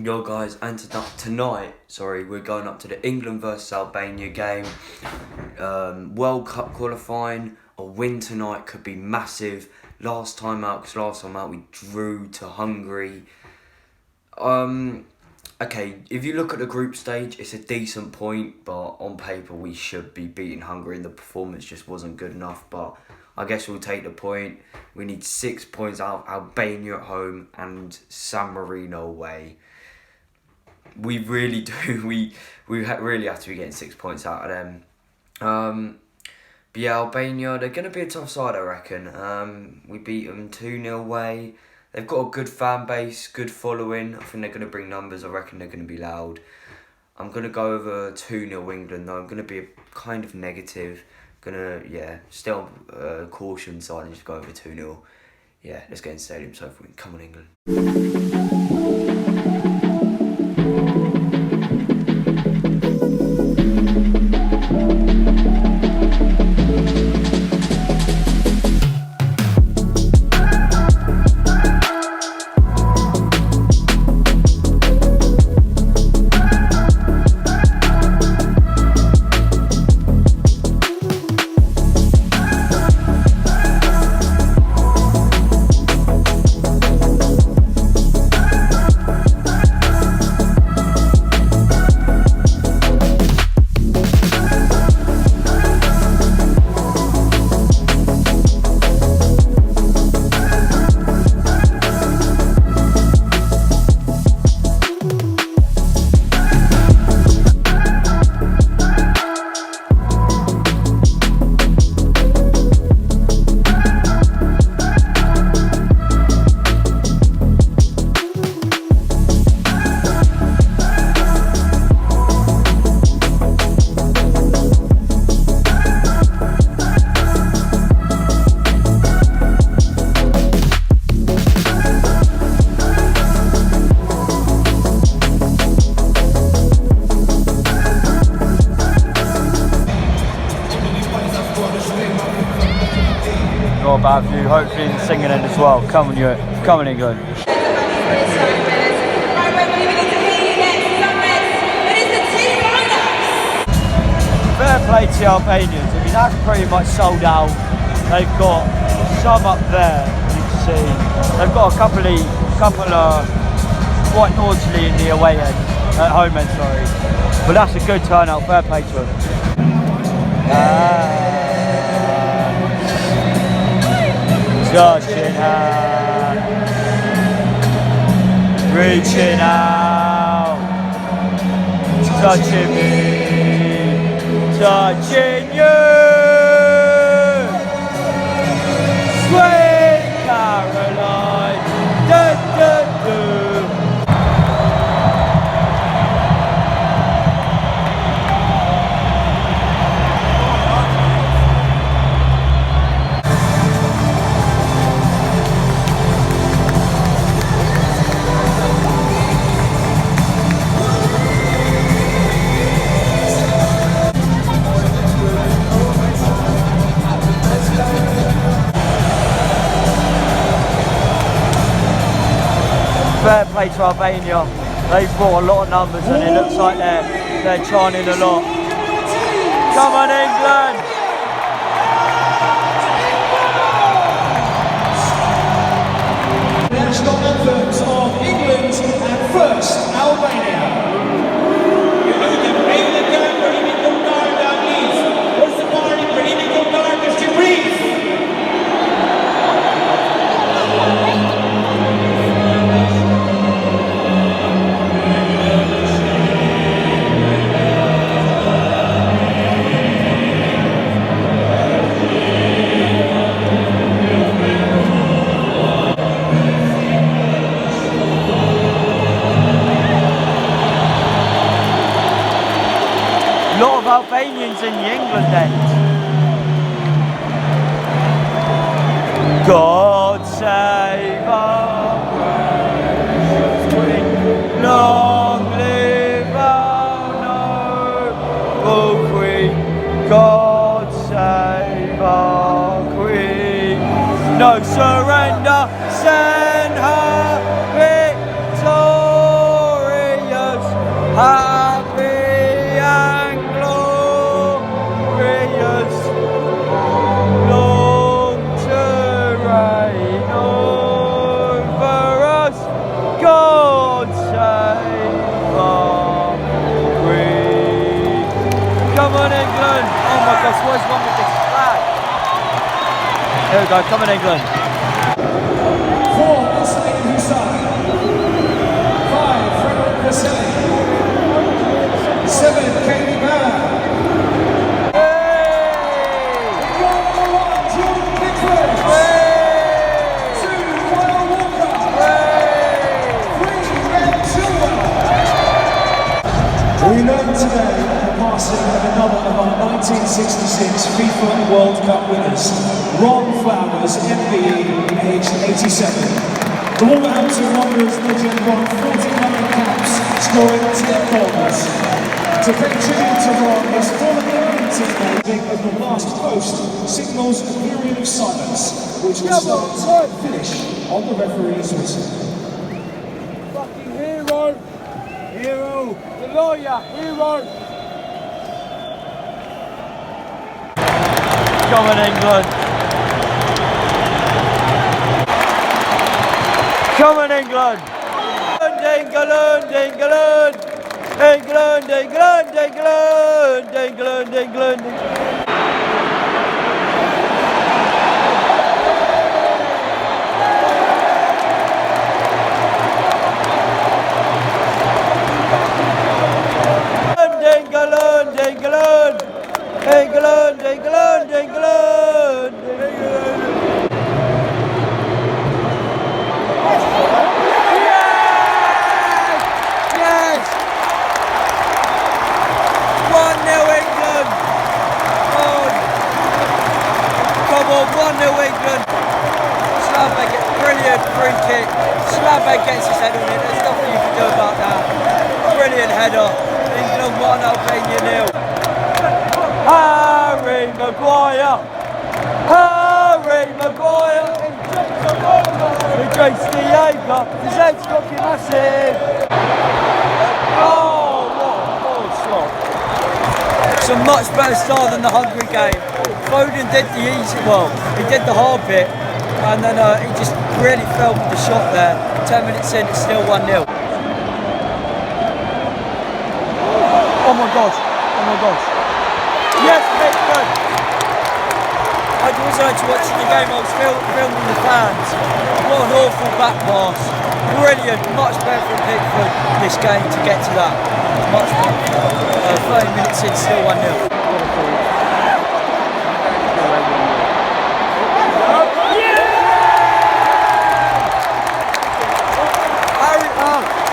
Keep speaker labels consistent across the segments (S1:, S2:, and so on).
S1: Yo guys, and tonight, we're going up to the England versus Albania game. World Cup qualifying, a win tonight could be massive. Last time out we drew to Hungary. Okay, if you look at the group stage, it's a decent point, but on paper we should be beating Hungary and the performance just wasn't good enough, but I guess we'll take the point. We need 6 points out of Albania at home and San Marino away. We really do. We really have to be getting 6 points out of them. But yeah, Albania, they're going to be a tough side, I reckon. We beat them 2-0 away. They've got a good fan base, good following. I think they're going to bring numbers. I reckon they're going to be loud. I'm going to go over 2-0 England, though. I'm going to be a kind of negative. Still caution side and just go over 2-0. Yeah, let's get in stadium so if we can come on, England.
S2: Not a bad view, hopefully the singing end as well. Come on, England. Fair play to the Albanians. I mean, that's pretty much sold out. They've got some up there, you can see. They've got a couple of quite noisily in the away end, at home end, sorry. But that's a good turnout, fair play to them. Touching hands, reaching out, touching me, touching you. Sweet Caroline, do do do. Fair play to Albania. They've brought a lot of numbers and it looks like they're chanting a lot. Come on, England!
S3: National anthems of England and first Albania.
S2: A lot of Albanians in the England end. God save our Queen, long live our noble Queen. God save our Queen, no surrender, send her victory. my gosh, what is wrong with this flag? Here we go, come on England.
S3: 4, Hussein Hussain. 5, Frederick Vasily. 7, Katie Barr. We learned today the passing of another of our 1966 FIFA World Cup winners, Ron Flowers, MBE, aged 87. The Wolverhampton Wanderers legend won 49 caps, scoring 10 goals. To pay tribute to Ron, his former England teammate of the last post signals a period of silence, which will start and finish on the referee's whistle.
S2: Fucking hero! Hero! The lawyer! Hero! Come on England! Come on England! England! England! England! England! England! England! England! England, England, England, England. Yes! 1-0 England. Oh. Come on, 1-0 England. Slabbeck gets brilliant free kick. Slabbeck gets his head on it. There's nothing you can do about that. Brilliant header. England 1, Albania 0. Harry Maguire! Harry Maguire! He drinks the Jaeger, his head's fucking massive! Oh, what a shot! It's a much better start than the Hungary game. Foden did the easy, well, he did the hard bit, and then he just really fell with the shot there. 10 minutes in, it's still 1-0. Oh my gosh, oh my gosh. Yes, Pickford! I wasn't actually watching the game, I was filming the fans. What an awful back pass. Brilliant, much better from Pickford this game to get to that. Much better. 30 minutes in, still 1-0.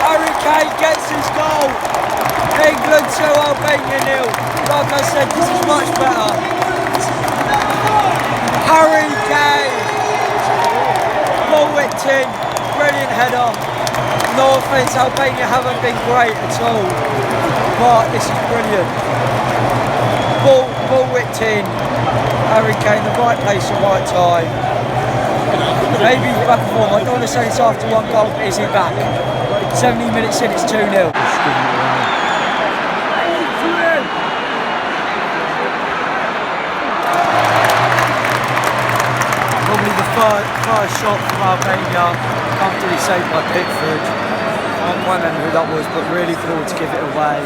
S2: Harry Kane gets his goal. England 2, Albania 0. Like I said, this is much better. Harry Kane. Ball whipped in. Brilliant header. No offence, Albania haven't been great at all. But this is brilliant. Ball whipped in. Harry Kane, the right place, the right time. Maybe he's back form. I don't want to say it's after 1 goal, but is he back? 70 minutes in, it's 2-0. Probably the first shot from Albania, comfortably saved by Pickford. I can't remember who that was, but really thought to give it away.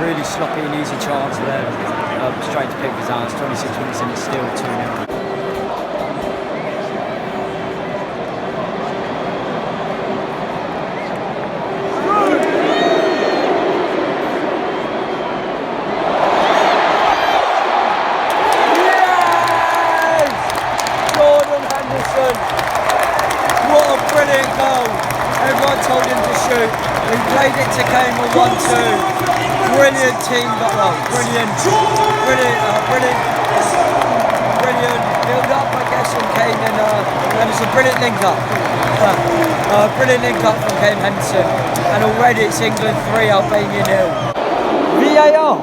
S2: Really sloppy and easy chance there. Straight to Pickford's hands, 26 minutes in, it's still 2-0. What a brilliant goal. Everyone told him to shoot. He played it to Kane with 1-2. Brilliant team, brilliant build up, I guess, from Kane and it's a brilliant link up. Brilliant link up from Kane Henderson. And already it's England 3, Albania 0. VAR.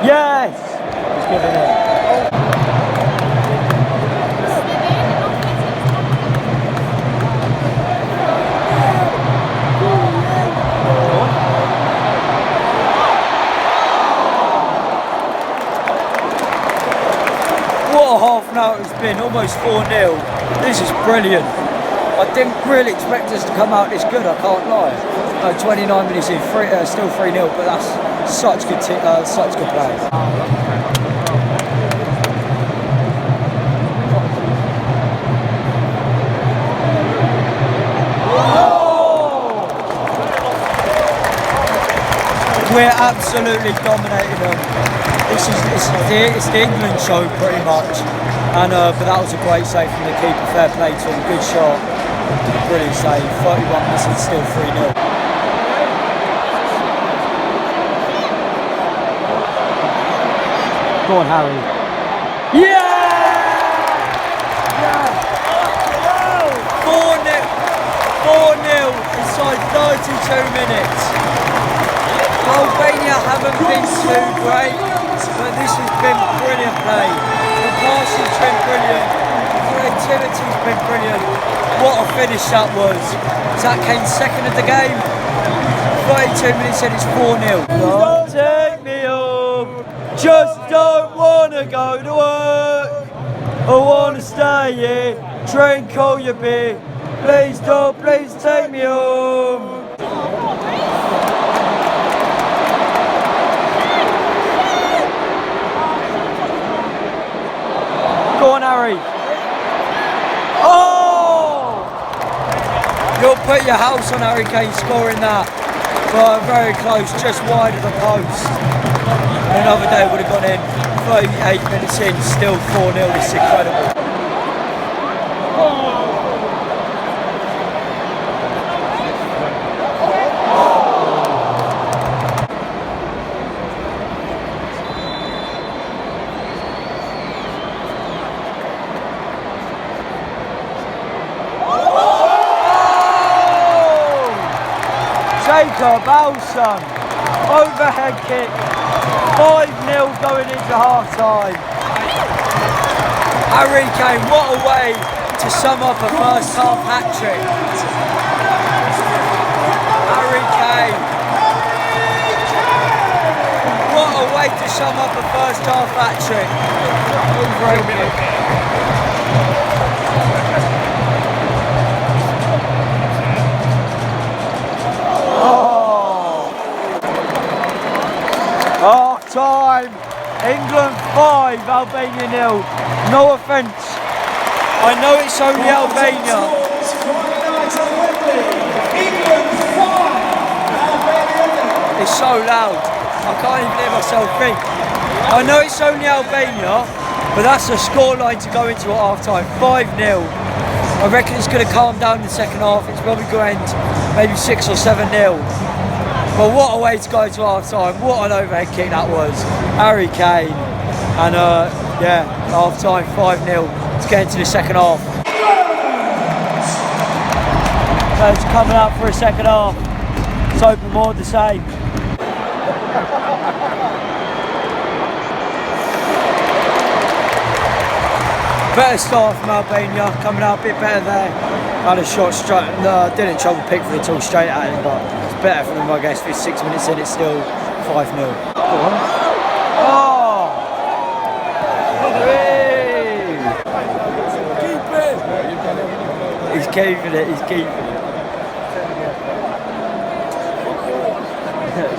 S2: Yes! He's giving it. been almost 4-0. This is brilliant. I didn't really expect us to come out this good, I can't lie. 29 minutes in, still 3-0, but that's such good play. We're absolutely dominating them. It's the England show pretty much. And but that was a great save from the keeper. Fair play to him. Good shot. Brilliant save. 31 minutes and still 3-0. Go on, Harry. Yeah! 4-0 inside 32 minutes. Albania haven't been too great, but this has been brilliant play. The passing's been brilliant, the creativity's been brilliant. What a finish that was. That came second of the game. 32 minutes in, it's 4-0. Don't take me home, just don't wanna go to work. I wanna stay here, drink all your beer. Please take me home. Go on, Harry. Oh! You'll put your house on Harry Kane scoring that. But very close, just wide of the post. Another day would have gone in. 38 minutes in, still 4-0. This is incredible. Jacob Alson, overhead kick, 5-0 going into half time. Harry Kane, what a way to sum up a first half hat-trick. Harry Kane, what a way to sum up a first half hat-trick. Overhead kick. Half time, England 5, Albania 0. No offence, I know it's only Albania. It's so loud, I can't even hear myself think. I know it's only Albania, but that's a scoreline to go into at half time, 5-0. I reckon it's going to calm down in the second half, it's probably going to end maybe 6 or 7-0. But what a way to go to half time, what an overhead kick that was. Harry Kane, and yeah, half time 5-0 to get into the second half. So it's coming up for a second half, let's hope more of the same. Better start from Albania, coming out a bit better there. Had a shot straight, didn't trouble pick for it all straight at him, but it's better for them, I guess. 6 minutes in, it's still 5-0. Go on. Oh! Hey! Keep it! He's keeping it, he's keeping it.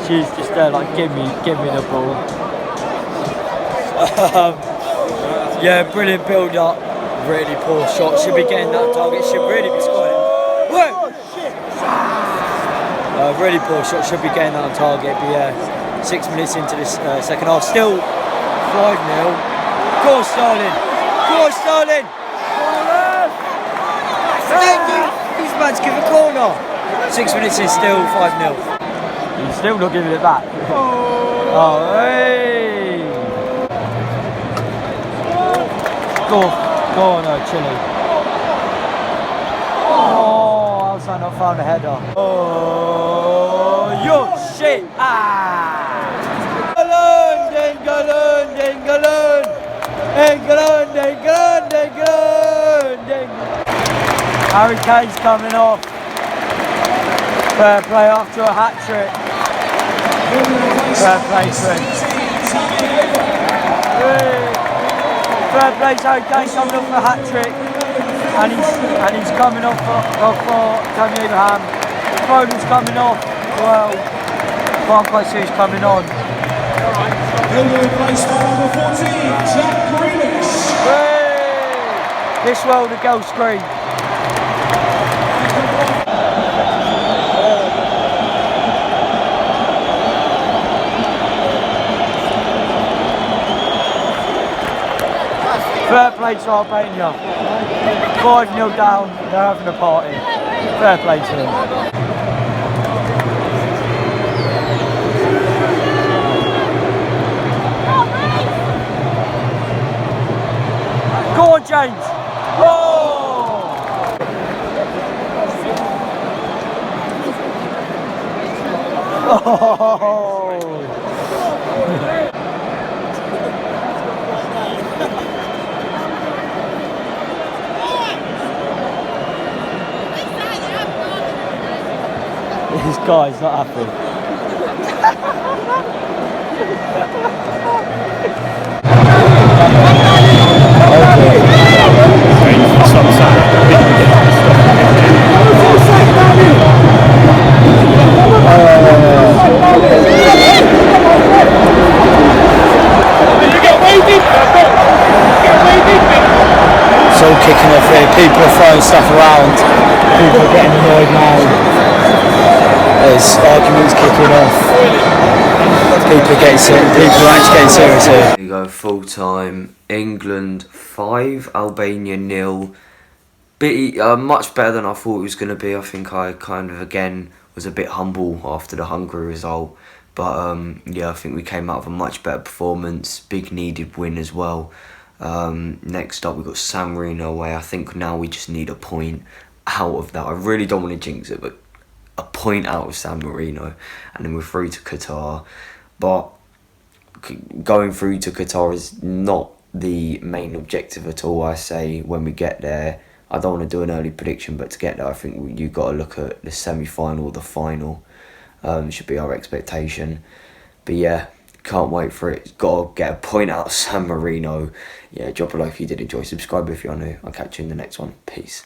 S2: She's just there like, give me the ball. Yeah, brilliant build up. Really poor shot. Should be getting that target. Should really be scoring. Really poor shot. Should be getting that on target. But yeah, 6 minutes into this second half. Still 5-0. Go on, Sterling. Go on, Sterling. He's about to give a corner. 6 minutes in, still 5-0. He's still not giving it back. Oh, hey. Go on, Chile. Oh, Alson not found a header. Oh, yo, shit! Ah! England! Harry Kane's coming off. Fair play after a hat-trick. Fair play to him. Fair play to Kane coming off for a hat trick, and he's coming off for Tammy Abraham. Foden's coming off. Well, can't quite see who's coming on.
S3: He'll be replaced by number 14, Jack Grealish.
S2: Hey! This well the goal screen. Fair play to Albania. 5-0 down, they're having a party. Fair play to them. Go on, James. Oh! This guy's not happy.
S4: It's all kicking off here, people are throwing stuff around, people are getting annoyed now, there's arguments kicking off, people are actually getting serious here.
S1: Here we go, full time, England 5, Albania 0. Much better than I thought it was going to be. I think I kind of again was a bit humble after the Hungary result, but yeah, I think we came out with a much better performance, big needed win as well. Next up we've got San Marino away. I think now we just need a point out of that. I really don't want to jinx it, but a point out of San Marino and then we're through to Qatar. But going through to Qatar is not the main objective at all. I say when we get there, I don't want to do an early prediction, but to get there I think you've got to look at the semi-final or the final. Should be our expectation. But yeah, can't wait for it. Got to get a point out of San Marino. Yeah, drop a like if you did enjoy. Subscribe if you're new. I'll catch you in the next one. Peace.